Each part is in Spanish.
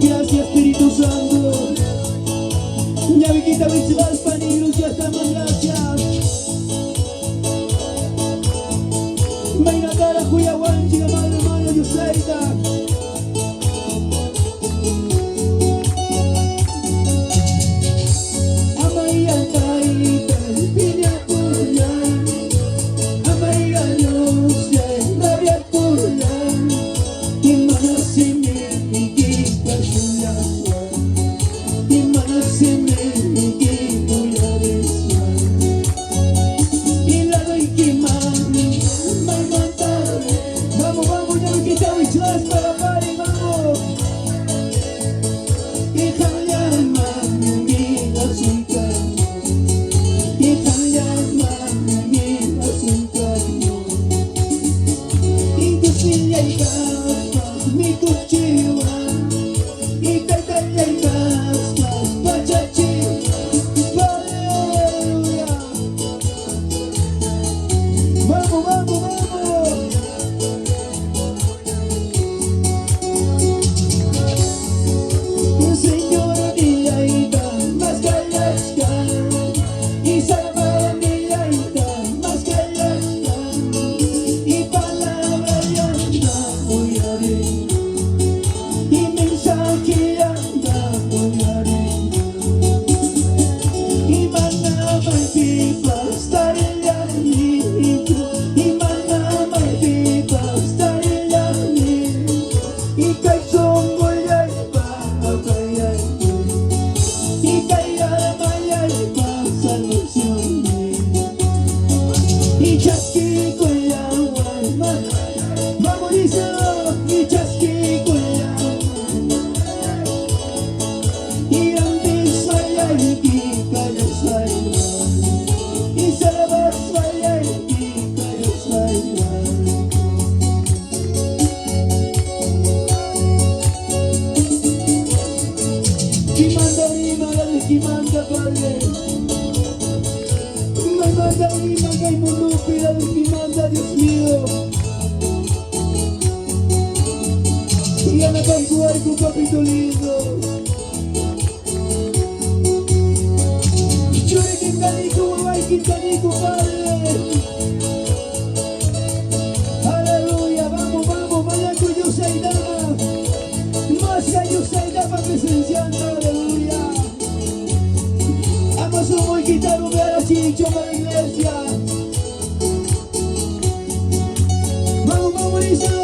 Gracias Espíritu Santo. Ya vi que te vas panillos, ya estamos, gracias. Maina cara cuya guanchi, madre mano, yo seita. Dios mío, y Ana Cantuay, tu papito lindo. Churi Quintanico, Guay Quintanico, Padre. Aleluya, vamos, vamos, Mayaco y Yuseida. Más que Yuseida para presenciando, aleluya. Vamos a muy quitar un ver a Chicho para la iglesia. Vamos, vamos, listo.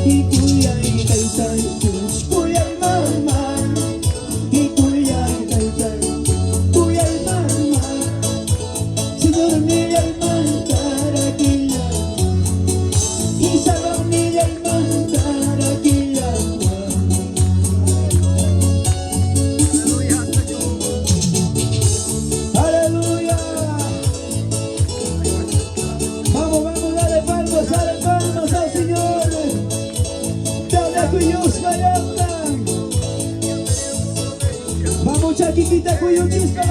Ikuyay taytay, kuyay mamay. Ikuyay taytay, kuyay mamay. Señor niyay mantarakila, isabang niyay mantarakila. Aleluya. Vamos, vamos, dale palmas al Señor. Dale kuyos mayamnan. Vamos, chaquiquita, kuyos chispa,